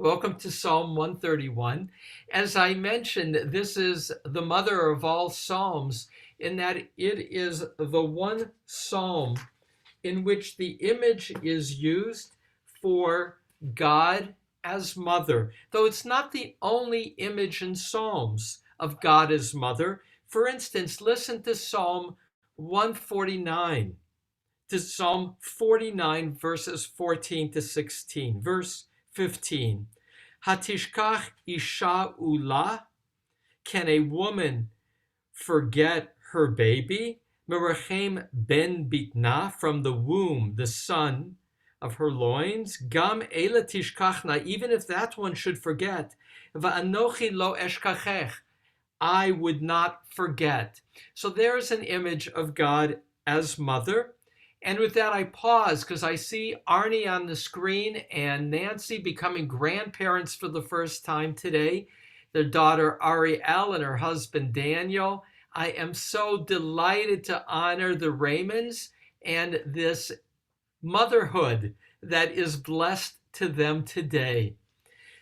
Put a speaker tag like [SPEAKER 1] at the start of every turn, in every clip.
[SPEAKER 1] Welcome to Psalm 131. As I mentioned, this is the mother of all psalms in that it is the one psalm in which the image is used for God as mother, though it's not the only image in Psalms of God as mother. For instance, listen to Psalm 149, to Psalm 49, verses 14 to 16. Verse 15. Hatishkach isha ula, can a woman forget her baby? Merachem ben bitna, from the womb, the son of her loins. Gam ela tishkachna, even if that one should forget. Va'anochi lo eshkachech, I would not forget. So there's an image of God as mother. And with that, I pause because I see Arnie on the screen and Nancy becoming grandparents for the first time today. Their daughter Ariel and her husband Daniel. I am so delighted to honor the Raymonds and this motherhood that is blessed to them today.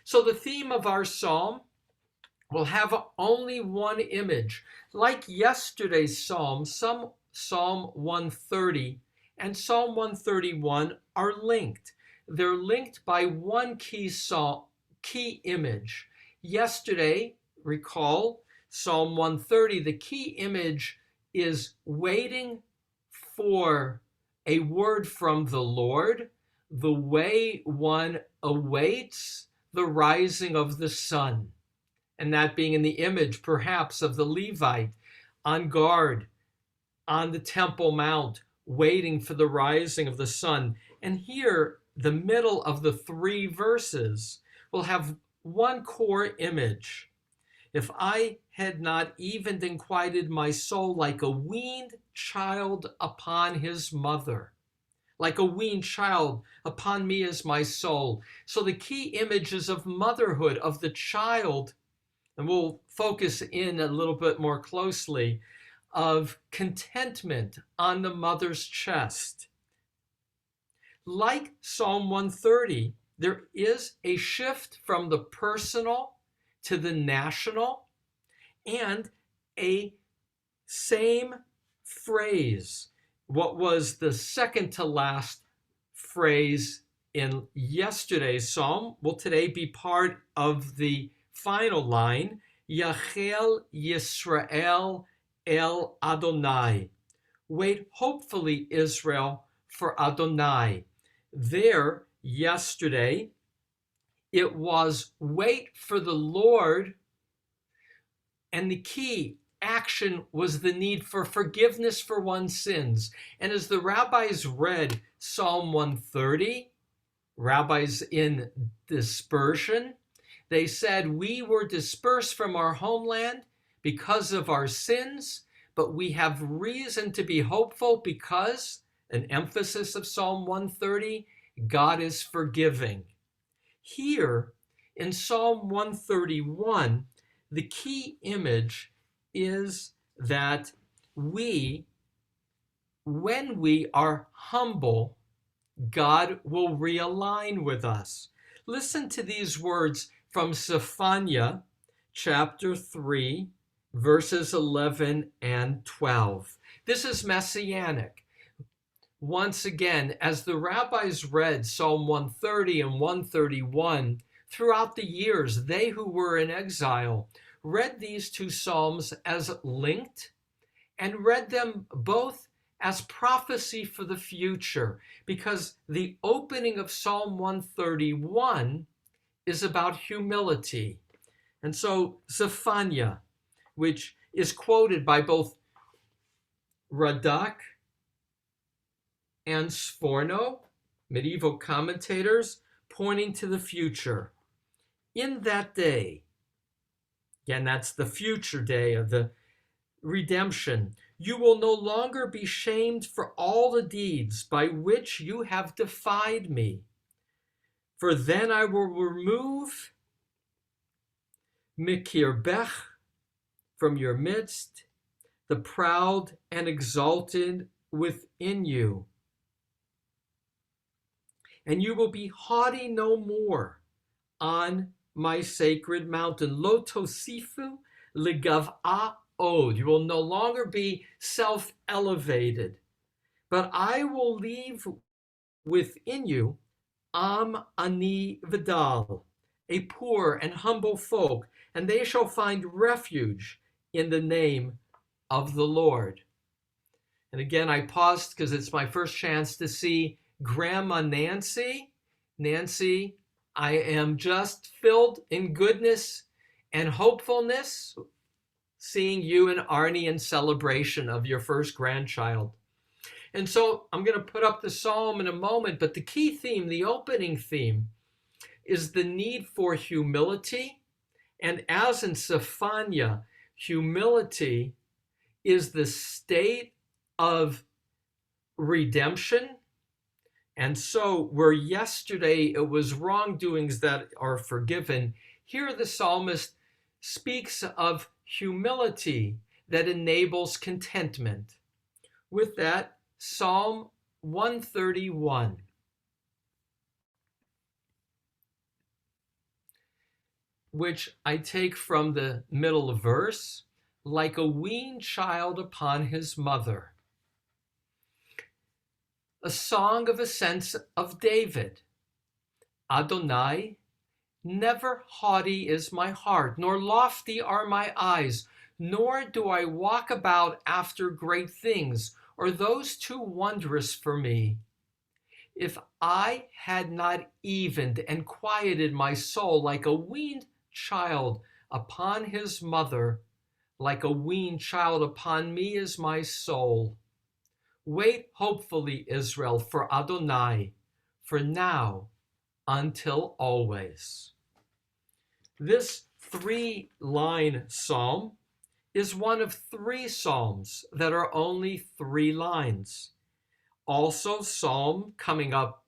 [SPEAKER 1] So the theme of our psalm will have only one image. Like yesterday's psalm, Psalm 130 and Psalm 131 are linked. They're linked by one key image. Yesterday, recall, Psalm 130, the key image is waiting for a word from the Lord, the way one awaits the rising of the sun. And that being in the image, perhaps, of the Levite on guard on the Temple Mount, waiting for the rising of the sun. And here, the middle of the three verses will have one core image. If I had not even then quieted my soul like a weaned child upon his mother, like a weaned child upon me is my soul. So the key images of motherhood, of the child, and we'll focus in a little bit more closely, of contentment on the mother's chest. Like Psalm 130, there is a shift from the personal to the national, and a same phrase, what was the second to last phrase in yesterday's psalm, will today be part of the final line, Yachel Yisrael El Adonai. Wait hopefully, Israel, for Adonai. There, yesterday, it was wait for the Lord, and the key action was the need for forgiveness for one's sins. And as the rabbis read Psalm 130, rabbis in dispersion, they said, we were dispersed from our homeland because of our sins, but we have reason to be hopeful because, an emphasis of Psalm 130, God is forgiving. Here in Psalm 131, the key image is that when we are humble, God will realign with us. Listen to these words from Zephaniah chapter 3, verses 11 and 12. This is messianic. Once again, as the rabbis read Psalm 130 and 131, throughout the years, they who were in exile read these two psalms as linked and read them both as prophecy for the future, because the opening of Psalm 131 is about humility. And so Zephaniah, which is quoted by both Radak and Sforno, medieval commentators, pointing to the future. In that day, again, that's the future day of the redemption, you will no longer be shamed for all the deeds by which you have defied me. For then I will remove mikirbech, from your midst, the proud and exalted within you. And you will be haughty no more. on my sacred mountain. Lo tosifu ligav'a od. You will no longer be self-elevated, but I will leave within you am ani vidal, a poor and humble folk, and they shall find refuge in the name of the Lord. And again, I paused because it's my first chance to see Grandma Nancy. Nancy, I am just filled in goodness and hopefulness seeing you and Arnie in celebration of your first grandchild. And so I'm going to put up the psalm in a moment, but the key theme, the opening theme, is the need for humility. And as in Sophania, humility is the state of redemption. And so where yesterday it was wrongdoings that are forgiven, here the psalmist speaks of humility that enables contentment. With that, Psalm 131. Which I take from the middle verse, like a weaned child upon his mother. A song of ascents of David. Adonai, never haughty is my heart, nor lofty are my eyes, nor do I walk about after great things, or those too wondrous for me. If I had not evened and quieted my soul like a weaned child upon his mother, like a weaned child upon me is my soul. Wait hopefully, Israel, for Adonai, for now until always. This 3-line psalm is one of 3 psalms that are only 3 lines. Also, psalm coming up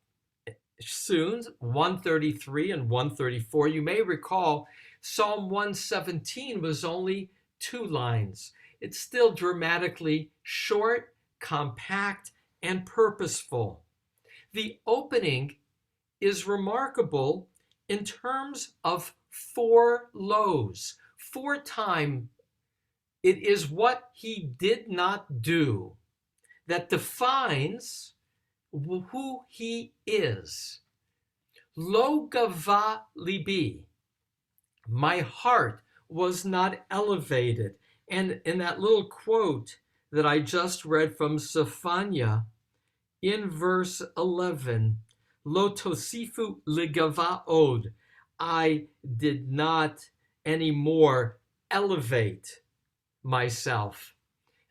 [SPEAKER 1] soon, 133 and 134. You may recall Psalm 117 was only 2 lines. It's still dramatically short, compact, and purposeful. The opening is remarkable in terms of 4 lows. 4 times it is what he did not do that defines who he is. Lo gava libi, my heart was not elevated. And in that little quote that I just read from Sophania, in verse 11, Lo tosifu ligava od, I did not anymore elevate myself.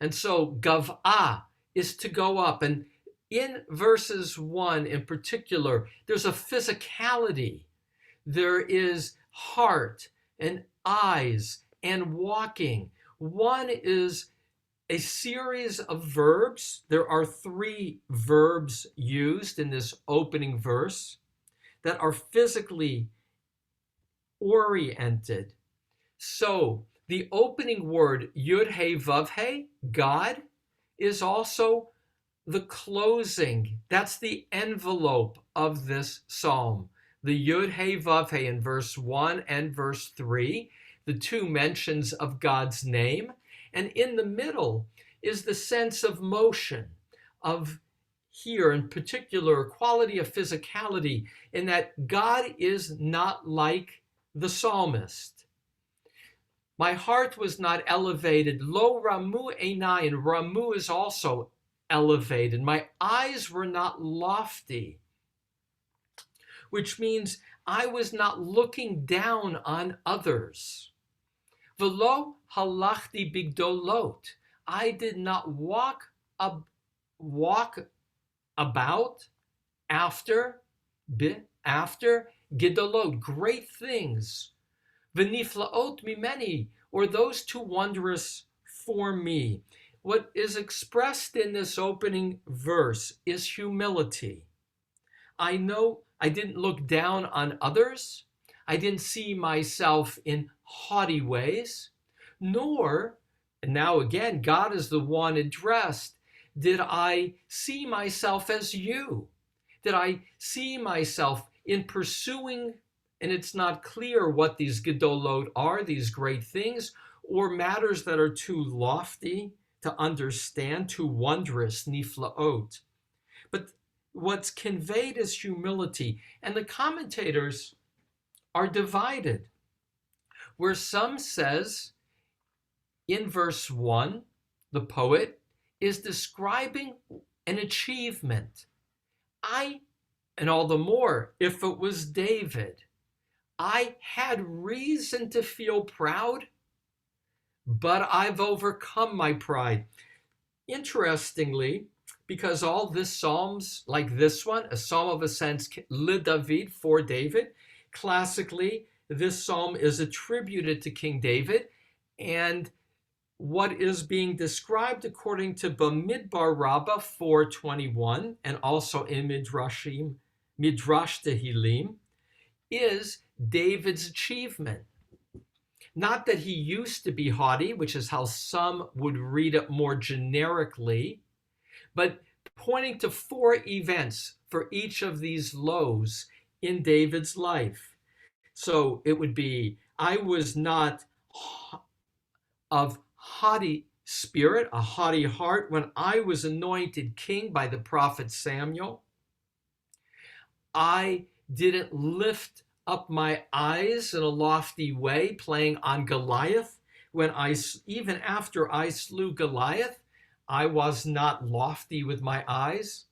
[SPEAKER 1] And so gav'a is to go up. And in verses 1 in particular, there's a physicality. There is heart and eyes and walking. One is a series of verbs. There are 3 verbs used in this opening verse that are physically oriented. So the opening word, Yud He Vav He, God, is also the closing. That's the envelope of this psalm. The Yud He Vav He in verse 1 and verse 3, the 2 mentions of God's name. And in the middle is the sense of motion, of here in particular, quality of physicality, in that God is not like the psalmist. My heart was not elevated. Lo ramu einai, and ramu is also elevated. My eyes were not lofty, which means I was not looking down on others. Velo halachti bigdolot, I did not walk about after gidolot, great things. V'niflaot mimeni, or those too wondrous for me. What is expressed in this opening verse is humility. I know I didn't look down on others. I didn't see myself in haughty ways, nor, and now again, God is the one addressed, did I see myself as you? Did I see myself in pursuing and it's not clear what these gedolot are, these great things, or matters that are too lofty to understand, too wondrous, niflaot. But what's conveyed is humility, and the commentators are divided, where some says in verse 1, the poet is describing an achievement. And all the more if it was David, I had reason to feel proud, but I've overcome my pride. Interestingly, because all this psalms, like this one, a psalm of ascents, le David, for David, classically, this psalm is attributed to King David, and what is being described according to Bamidbar Rabbah 4:21, and also in Midrash Tehillim, is David's achievement. Not that he used to be haughty, which is how some would read it more generically, but pointing to 4 events for each of these lows in David's life. So it would be, I was not of haughty spirit, a haughty heart, when I was anointed king by the prophet Samuel. I didn't lift up my eyes in a lofty way, playing on Goliath. Even after I slew Goliath, I was not lofty with my eyes.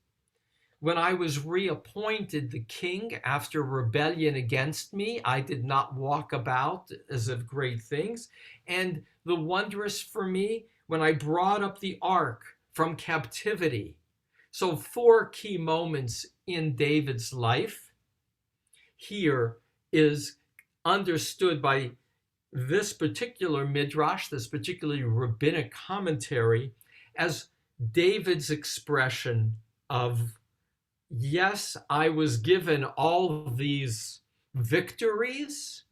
[SPEAKER 1] When I was reappointed the king after rebellion against me, I did not walk about as of great things. And the wondrous for me, when I brought up the ark from captivity. So 4 key moments in David's life here is understood by this particular midrash, this particularly rabbinic commentary, as David's expression of, yes, I was given all these victories,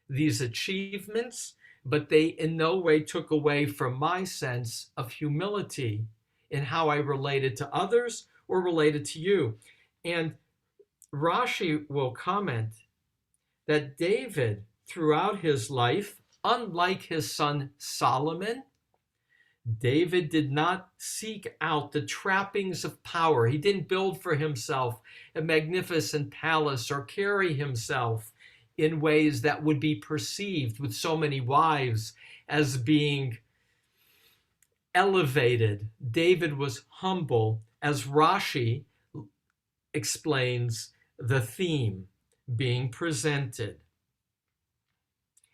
[SPEAKER 1] these achievements, but they in no way took away from my sense of humility in how I related to others or related to you. And Rashi will comment that David, throughout his life, unlike his son Solomon, David did not seek out the trappings of power. He didn't build for himself a magnificent palace or carry himself in ways that would be perceived with so many wives as being elevated. David was humble, as Rashi explains the theme being presented.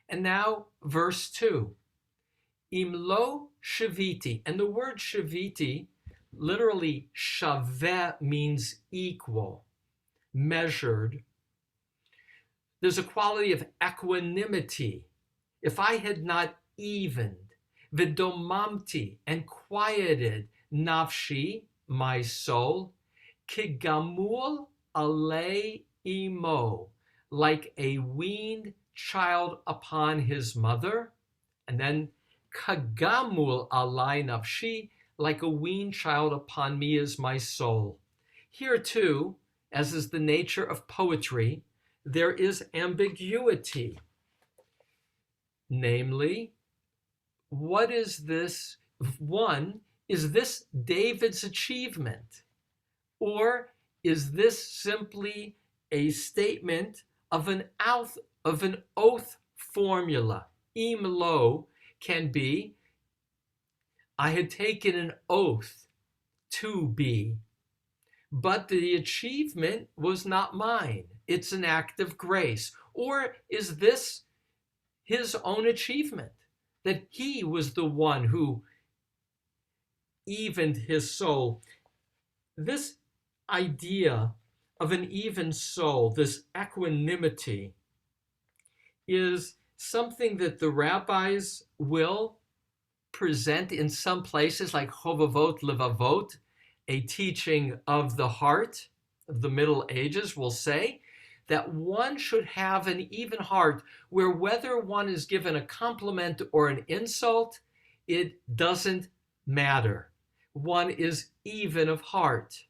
[SPEAKER 1] And now verse 2. Imlo shaviti, and the word shaviti, literally shaveh, means equal, measured. There's a quality of equanimity. If I had not evened, vidomamti, and quieted nafshi, my soul, kigamul alei imo, like a weaned child upon his mother, and then kagamul alai nafshi, like a weaned child upon me is my soul. Here too, as is the nature of poetry, there is ambiguity. Namely, what is this? One, is this David's achievement? Or is this simply a statement of an oath formula? Imlo can be, I had taken an oath to be, but the achievement was not mine. It's an act of grace. Or is this his own achievement, that he was the one who evened his soul? This idea of an even soul, this equanimity, is something that the rabbis will present in some places, like Chovavot Levavot, a teaching of the heart of the Middle Ages, will say that one should have an even heart, where whether one is given a compliment or an insult, it doesn't matter. One is even of heart.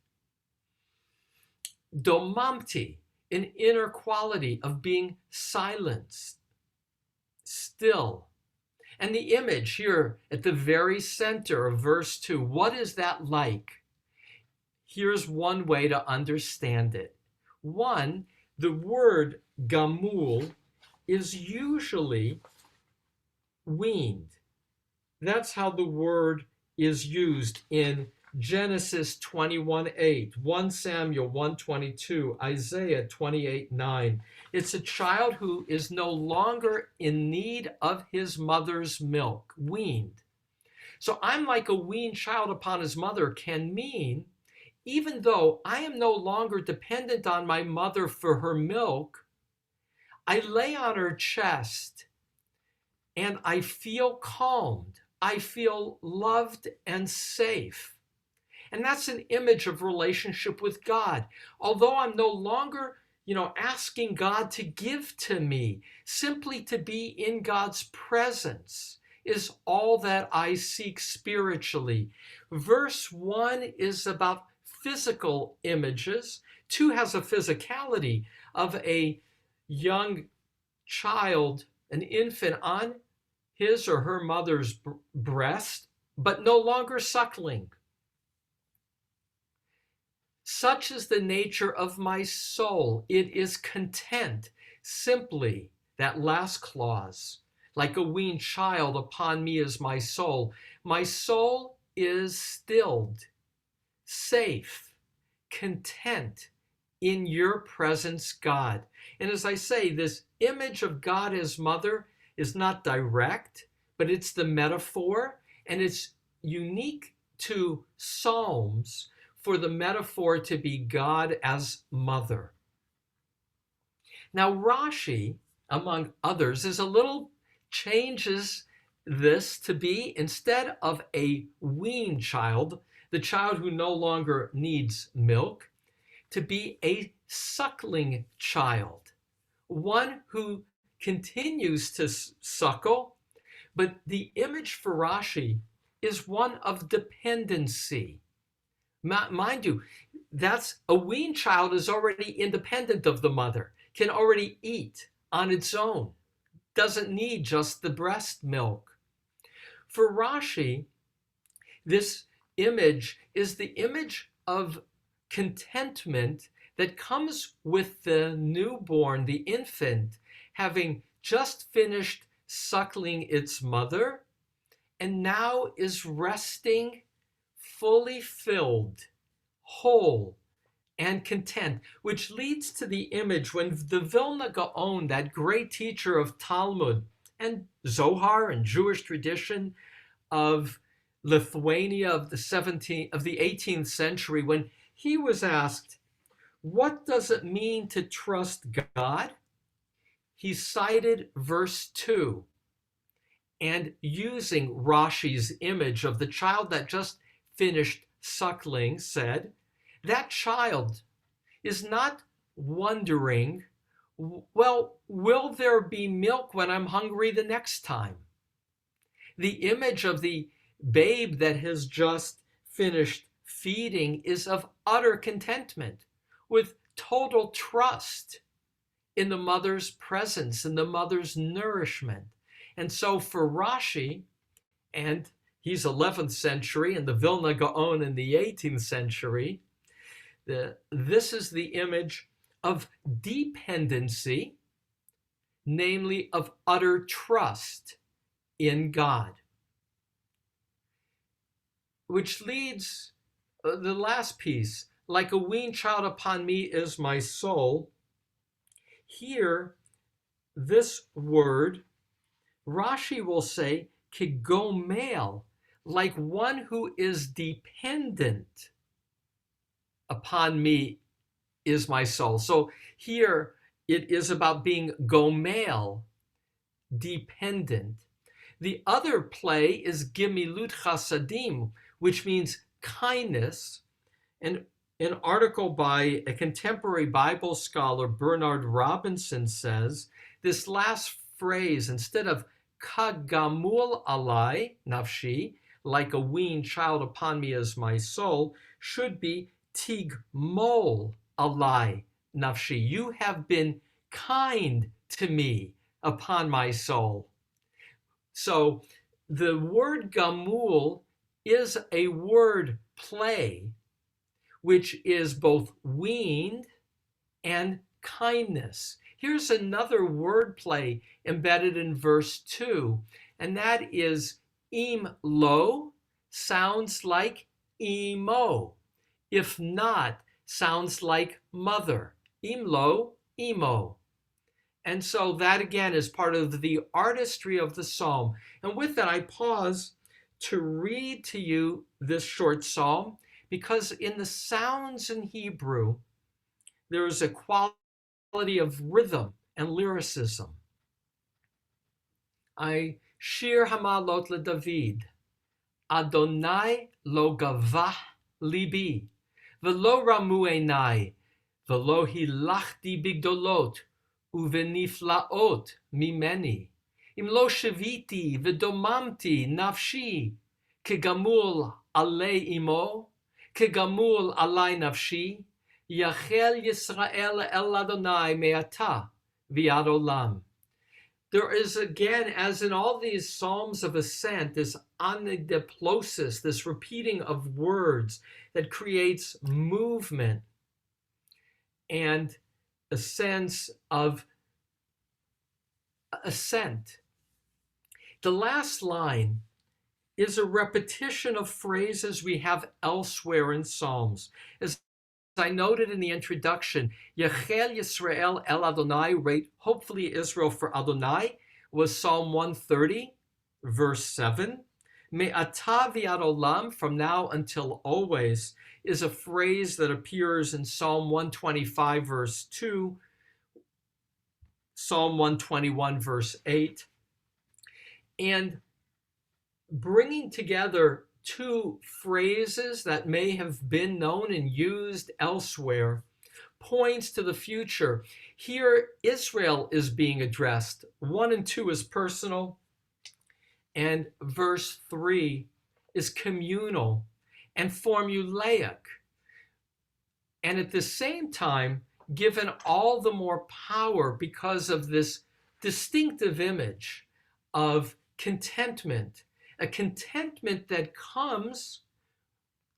[SPEAKER 1] Domamti, an inner quality of being silenced, still. And the image here at the very center of verse 2, what is that like? Here's one way to understand it. One, the word gamul is usually weaned. That's how the word is used in Genesis 21:8, 1 Samuel 1:22, Isaiah 28:9. It's a child who is no longer in need of his mother's milk, weaned. So I'm like a weaned child upon his mother can mean, even though I am no longer dependent on my mother for her milk, I lay on her chest and I feel calmed. I feel loved and safe. And that's an image of relationship with God. Although I'm no longer, asking God to give to me, simply to be in God's presence is all that I seek spiritually. Verse 1 is about physical images. 2 has a physicality of a young child, an infant on his or her mother's breast, but no longer suckling. Such is the nature of my soul. It is content. Simply, that last clause, like a weaned child, upon me is my soul. My soul is stilled, safe, content in your presence, God. And as I say, this image of God as mother is not direct, but it's the metaphor, and it's unique to Psalms for the metaphor to be God as mother. Now Rashi, among others, changes this to be, instead of a weaned child, the child who no longer needs milk, to be a suckling child, one who continues to suckle, but the image for Rashi is one of dependency. Mind you, that's a weaned child is already independent of the mother, can already eat on its own, doesn't need just the breast milk. For Rashi, this image is the image of contentment that comes with the newborn, the infant, having just finished suckling its mother and now is resting fully filled, whole, and content, which leads to the image when the Vilna Gaon, that great teacher of Talmud and Zohar and Jewish tradition of Lithuania of the 18th century, when he was asked, what does it mean to trust God? He cited verse 2, and using Rashi's image of the child that just finished suckling, said, that child is not wondering, well, will there be milk when I'm hungry the next time? The image of the babe that has just finished feeding is of utter contentment, with total trust in the mother's presence, in the mother's nourishment. And so for Rashi, and he's 11th century, and the Vilna Gaon in the 18th century, this is the image of dependency, namely of utter trust in God. Which leads the last piece, like a weaned child upon me is my soul. Here, this word, Rashi will say, kigomel, like one who is dependent upon me is my soul. So here it is about being gomel, dependent. The other play is gimilut chasadim, which means kindness. And an article by a contemporary Bible scholar, Bernard Robinson, says this last phrase, instead of kagamul alai nafshi, like a weaned child upon me is my soul, should be tigmol alai nafshi. You have been kind to me upon my soul. So the word gamul is a word play, which is both weaned and kindness. Here's another word play embedded in verse 2, and that is im lo sounds like emo. If not, sounds like mother. Im lo, emo. And so that again is part of the artistry of the psalm. And with that, I pause to read to you this short psalm because in the sounds in Hebrew, there is a quality of rhythm and lyricism. I shir hamalot leDavid, Adonai lo gavah libi, velo ramu einai, velo hilachti bigdolot, uveniflaot mimeni. Im lo shaviti v'domamti nafshi, kegamul alei imo, kegamul alai nafshi, Yachel Yisrael el Adonai me'ata v'ad olam. There is again, as in all these psalms of ascent, this anidiplosis, this repeating of words that creates movement and a sense of ascent. The last line is a repetition of phrases we have elsewhere in Psalms. As I noted in the introduction, Yachel Yisrael el Adonai, rate hopefully Israel for Adonai, was Psalm 130, verse 7. Me'ata v'ad olam, from now until always, is a phrase that appears in Psalm 125, verse 2, Psalm 121, verse 8. And bringing together two phrases that may have been known and used elsewhere points to the future. Here, Israel is being addressed. 1 and 2 is personal, and verse 3 is communal and formulaic. And at the same time, given all the more power because of this distinctive image of contentment, a contentment that comes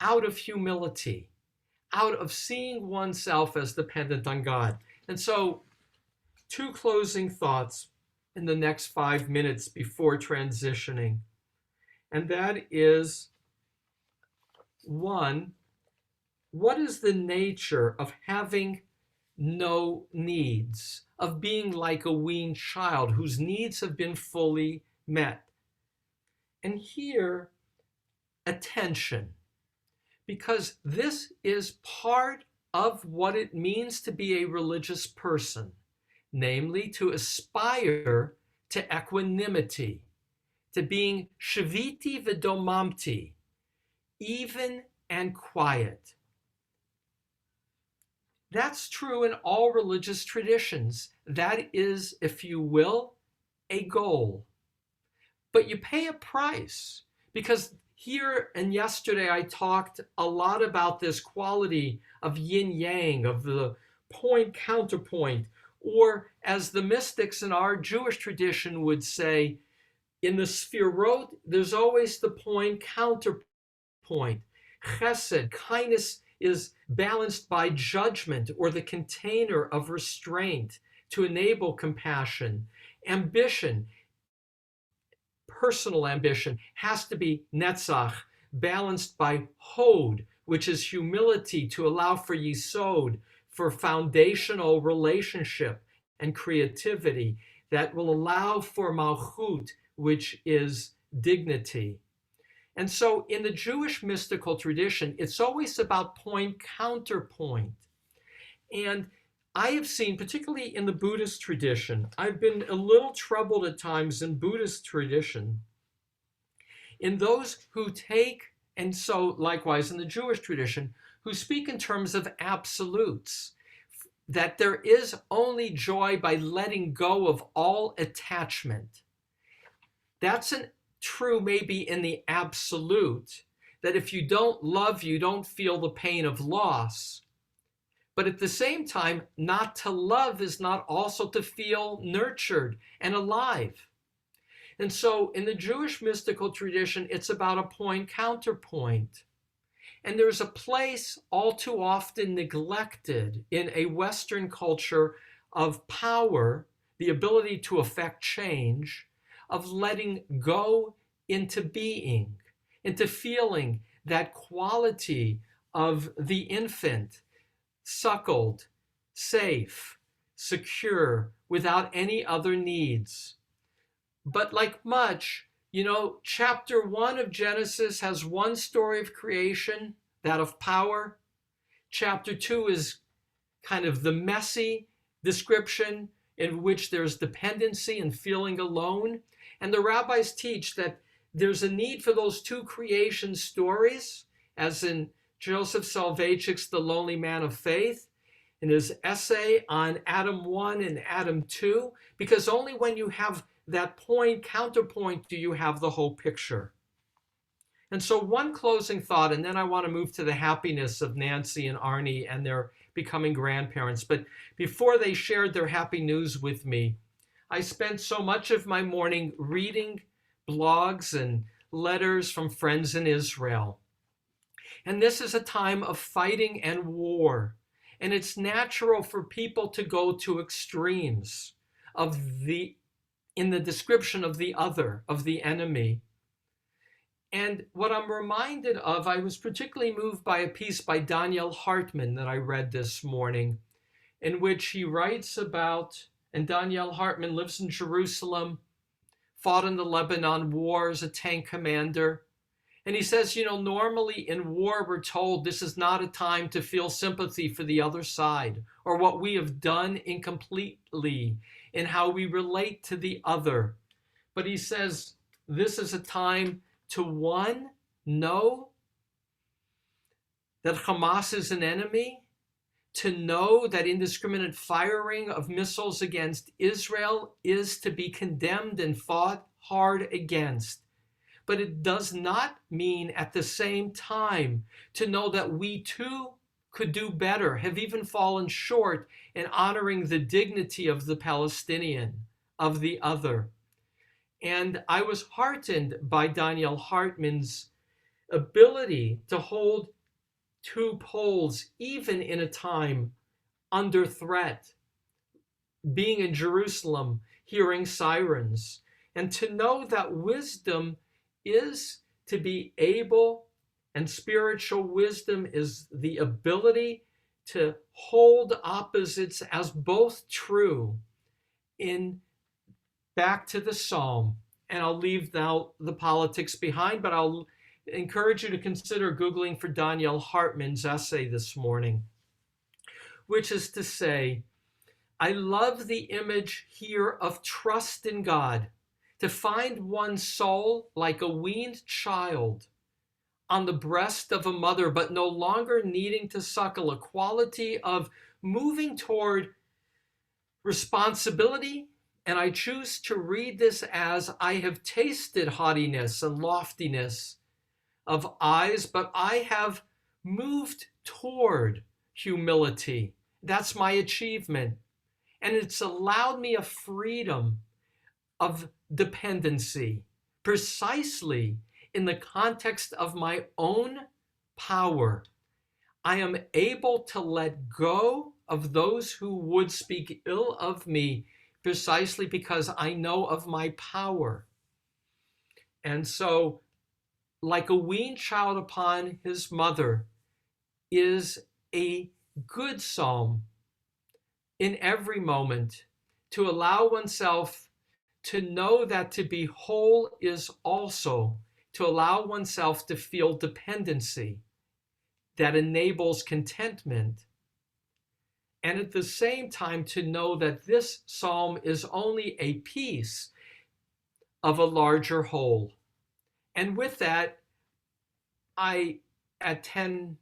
[SPEAKER 1] out of humility, out of seeing oneself as dependent on God. And so, two closing thoughts in the next 5 minutes before transitioning. And that is, one, what is the nature of having no needs, of being like a weaned child whose needs have been fully met? And here, attention, because this is part of what it means to be a religious person, namely to aspire to equanimity, to being shaviti v'domamti, even and quiet. That's true in all religious traditions. That is, if you will, a goal. But you pay a price, because here and yesterday I talked a lot about this quality of yin-yang, of the point counterpoint, or as the mystics in our Jewish tradition would say, in the Sfirot, there's always the point counterpoint. Chesed, kindness, is balanced by judgment or the container of restraint to enable compassion. Ambition, personal ambition, has to be netzach, balanced by hod, which is humility to allow for yisod, for foundational relationship and creativity that will allow for malchut, which is dignity. And so in the Jewish mystical tradition, it's always about point counterpoint. And I have seen, particularly in the Buddhist tradition, I've been a little troubled at times in Buddhist tradition, in those who take, and so likewise in the Jewish tradition, who speak in terms of absolutes, that there is only joy by letting go of all attachment. That's true maybe in the absolute, that if you don't love, you don't feel the pain of loss. But at the same time, not to love is not also to feel nurtured and alive. And so in the Jewish mystical tradition, it's about a point counterpoint. And there's a place all too often neglected in a Western culture of power, the ability to affect change, of letting go into being, into feeling that quality of the infant, suckled, safe, secure, without any other needs. But like much, chapter 1 of Genesis has one story of creation, that of power. Chapter 2 is kind of the messy description in which there's dependency and feeling alone. And the rabbis teach that there's a need for those two creation stories, as in Joseph Soloveitchik's The Lonely Man of Faith, in his essay on Adam 1 and Adam 2, because only when you have that point, counterpoint, do you have the whole picture. And so one closing thought, and then I want to move to the happiness of Nancy and Arnie and their becoming grandparents. But before they shared their happy news with me, I spent so much of my morning reading blogs and letters from friends in Israel. And this is a time of fighting and war. And it's natural for people to go to extremes in the description of the other, of the enemy. And what I'm reminded of, I was particularly moved by a piece by Daniel Hartman that I read this morning, in which he writes about, and Daniel Hartman lives in Jerusalem, fought in the Lebanon War as a tank commander. And he says, normally in war, we're told this is not a time to feel sympathy for the other side or what we have done incompletely in how we relate to the other. But he says, this is a time to, one, know that Hamas is an enemy, to know that indiscriminate firing of missiles against Israel is to be condemned and fought hard against. But it does not mean at the same time to know that we too could do better, have even fallen short in honoring the dignity of the Palestinian, of the other. And I was heartened by Daniel Hartman's ability to hold two poles, even in a time under threat, being in Jerusalem, hearing sirens, and to know that wisdom is to be able, and spiritual wisdom is the ability to hold opposites as both true. Back to the psalm, and I'll leave now the politics behind, but I'll encourage you to consider Googling for Daniel Hartman's essay this morning, which is to say, I love the image here of trust in God, to find one's soul like a weaned child on the breast of a mother, but no longer needing to suckle, a quality of moving toward responsibility. And I choose to read this as, I have tasted haughtiness and loftiness of eyes, but I have moved toward humility. That's my achievement. And it's allowed me a freedom of dependency, precisely in the context of my own power. I am able to let go of those who would speak ill of me, precisely because I know of my power. And so, like a weaned child upon his mother is a good psalm in every moment, to allow oneself to know that to be whole is also to allow oneself to feel dependency that enables contentment. And at the same time, to know that this psalm is only a piece of a larger whole. And with that, I, at 10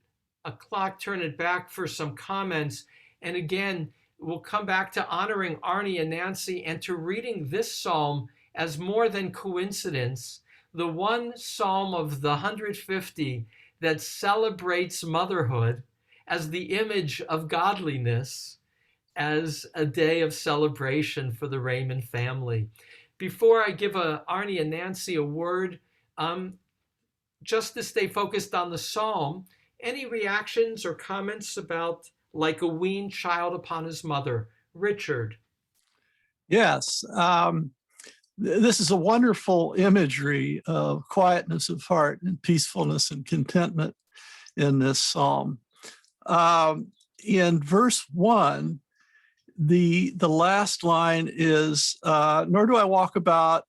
[SPEAKER 1] o'clock, turn it back for some comments. And again, we'll come back to honoring Arnie and Nancy and to reading this psalm as more than coincidence, the one psalm of the 150 that celebrates motherhood as the image of godliness, as a day of celebration for the Raymond family. Before I give Arnie and Nancy a word, just to stay focused on the psalm, any reactions or comments about like a weaned child upon his mother? Richard.
[SPEAKER 2] Yes. This is a wonderful imagery of quietness of heart and peacefulness and contentment in this psalm. In verse 1, the last line is, nor do I walk about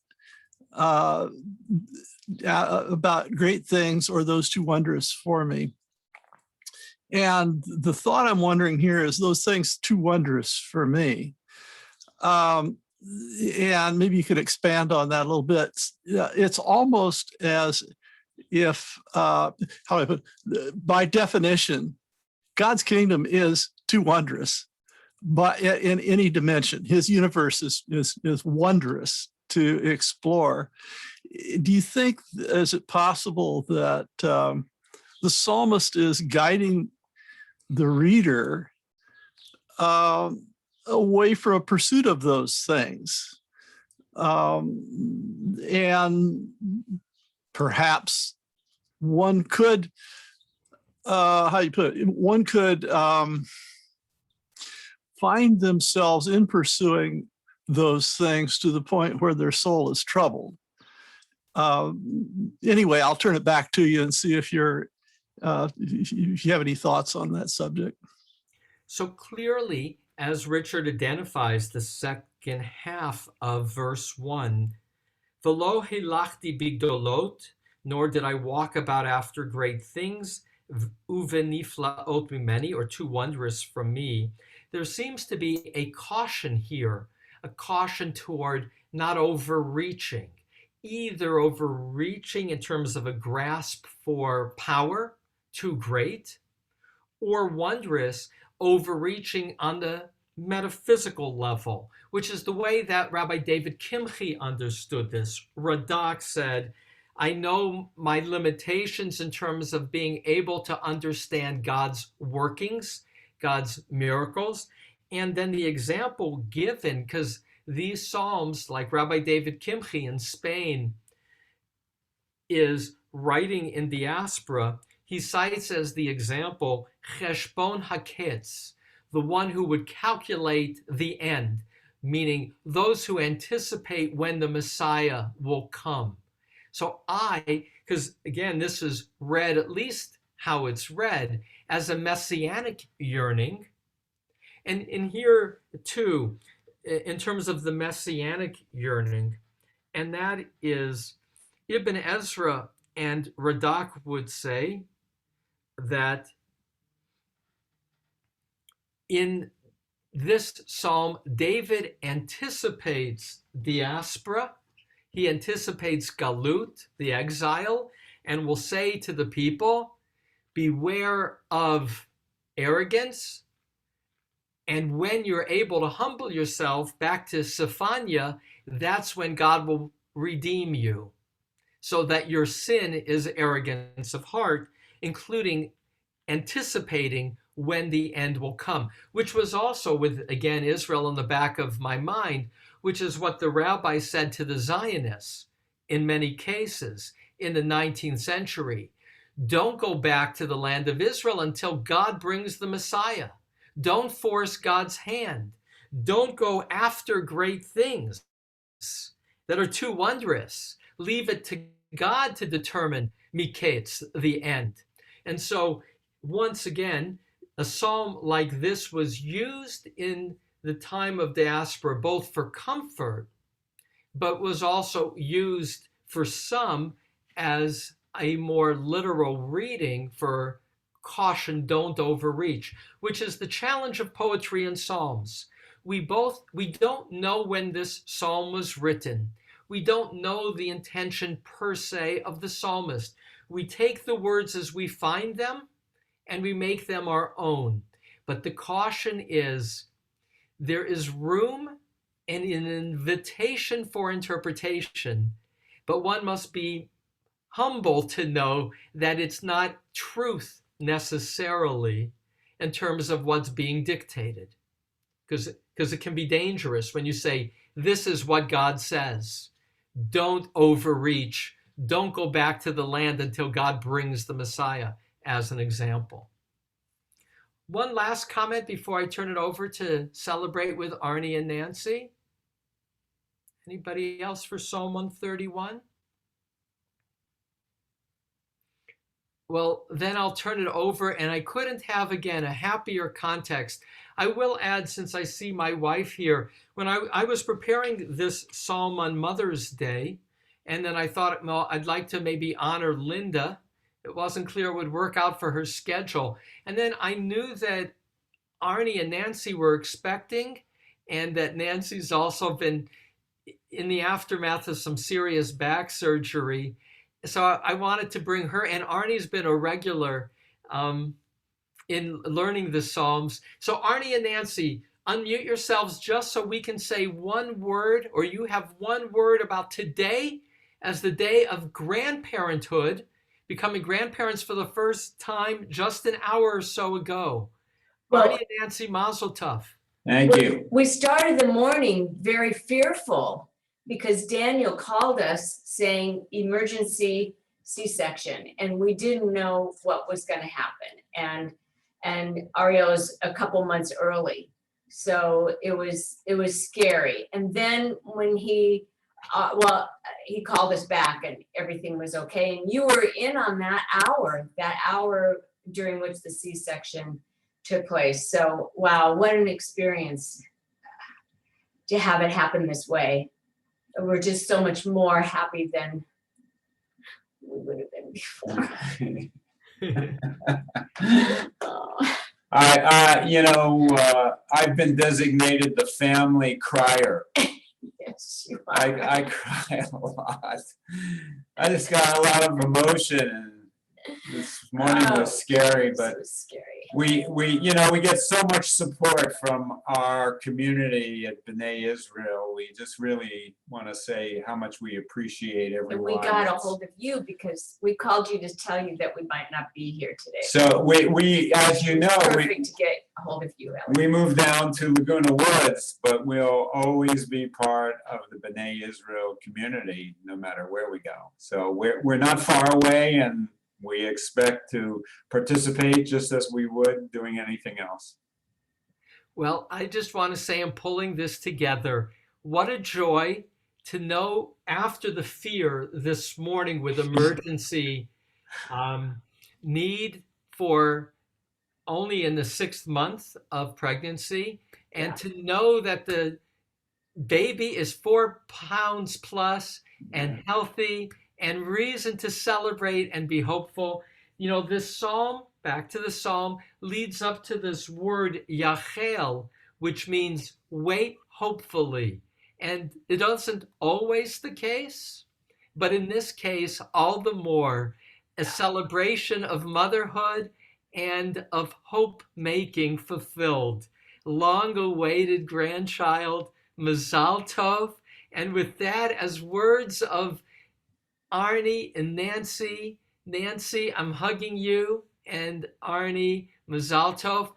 [SPEAKER 2] great things or those too wondrous for me. And the thought I'm wondering here is those things too wondrous for me. And maybe you could expand on that a little bit. It's almost as if, how do I put it? By definition, God's kingdom is too wondrous, but in any dimension, his universe is wondrous to explore. Do you think, is it possible that the psalmist is guiding the reader away from a pursuit of those things? And perhaps one could, how do you put it? One could find themselves in pursuing those things to the point where their soul is troubled. Anyway, I'll turn it back to you and see if you have any thoughts on that subject.
[SPEAKER 1] So clearly, as Richard identifies the second half of verse 1, V'lo hilachti bigdolot, nor did I walk about after great things, uveniflaot mimeni, or too wondrous from me. There seems to be a caution here, a caution toward not overreaching, either overreaching in terms of a grasp for power, too great, or wondrous, overreaching on the metaphysical level, which is the way that Rabbi David Kimchi understood this. Radak said, I know my limitations in terms of being able to understand God's workings, God's miracles, and then the example given, because these psalms, like Rabbi David Kimchi in Spain is writing in diaspora, he cites as the example Cheshbon HaKetz, the one who would calculate the end, meaning those who anticipate when the Messiah will come. So because again, this is read, at least how it's read, as a messianic yearning. And in here too, in terms of the messianic yearning, and that is Ibn Ezra and Radak would say that in this psalm, David anticipates diaspora, he anticipates galut, the exile, and will say to the people, beware of arrogance, and when you're able to humble yourself back to Sephania, that's when God will redeem you, so that your sin is arrogance of heart, including anticipating when the end will come, which was also with, again, Israel in the back of my mind, which is what the rabbi said to the Zionists in many cases in the 19th century. Don't go back to the land of Israel until God brings the Messiah. Don't force God's hand. Don't go after great things that are too wondrous. Leave it to God to determine miketz, the end. And so, once again, a psalm like this was used in the time of diaspora, both for comfort, but was also used for some as a more literal reading for caution, don't overreach, which is the challenge of poetry and psalms. We don't know when this psalm was written. We don't know the intention per se of the psalmist. We take the words as we find them and we make them our own. But the caution is there is room and an invitation for interpretation, but one must be humble to know that it's not truth necessarily, in terms of what's being dictated. Because it can be dangerous when you say, this is what God says. Don't overreach. Don't go back to the land until God brings the Messiah, as an example. One last comment before I turn it over to celebrate with Arnie and Nancy. Anybody else for Psalm 131? Well, then I'll turn it over, and I couldn't have, again, a happier context. I will add, since I see my wife here, when I was preparing this psalm on Mother's Day, and then I thought, well, I'd like to maybe honor Linda. It wasn't clear it would work out for her schedule. And then I knew that Arnie and Nancy were expecting, and that Nancy's also been in the aftermath of some serious back surgery. So I wanted to bring her, and Arnie's been a regular in learning the Psalms. So Arnie and Nancy, unmute yourselves just so we can say one word, or you have one word about today as the day of grandparenthood, becoming grandparents for the first time just an hour or so ago.
[SPEAKER 3] Well,
[SPEAKER 1] Arnie and Nancy, mazel tov.
[SPEAKER 4] Thank you.
[SPEAKER 3] We started the morning very fearful because Daniel called us saying emergency C-section, and we didn't know what was going to happen. And Ariel's a couple months early, so it was scary. And then when he called us back and everything was okay. And you were in on that hour during which the C-section took place. So wow, what an experience to have it happen this way. We're just so much more happy than we would have been before. Oh.
[SPEAKER 4] I've been designated the family crier.
[SPEAKER 3] Yes, you are.
[SPEAKER 4] I cry a lot. I just got a lot of emotion, and this morning was scary, but
[SPEAKER 3] so scary.
[SPEAKER 4] we get so much support from our community at B'nai Israel. We just really want to say how much we appreciate everyone.
[SPEAKER 3] And we got a hold of you because we called you to tell you that we might not be here today.
[SPEAKER 4] So we as you know,
[SPEAKER 3] Perfect to get a hold of you, Ellen.
[SPEAKER 4] we moved down to Laguna Woods, but we'll always be part of the B'nai Israel community, no matter where we go. So we're not far away, and we expect to participate just as we would doing anything else.
[SPEAKER 1] Well, I just want to say I'm pulling this together. What a joy to know after the fear this morning with emergency need for only in the 6th month of pregnancy, and to know that the baby is 4 pounds plus and healthy, and reason to celebrate and be hopeful. You know, this psalm, back to the psalm, leads up to this word yachel, which means wait hopefully. And it isn't always the case, but in this case, all the more, a celebration of motherhood and of hope making fulfilled. Long-awaited grandchild, mazal tov. And with that, as words of Arnie and Nancy, I'm hugging you, and Arnie, mazal tov.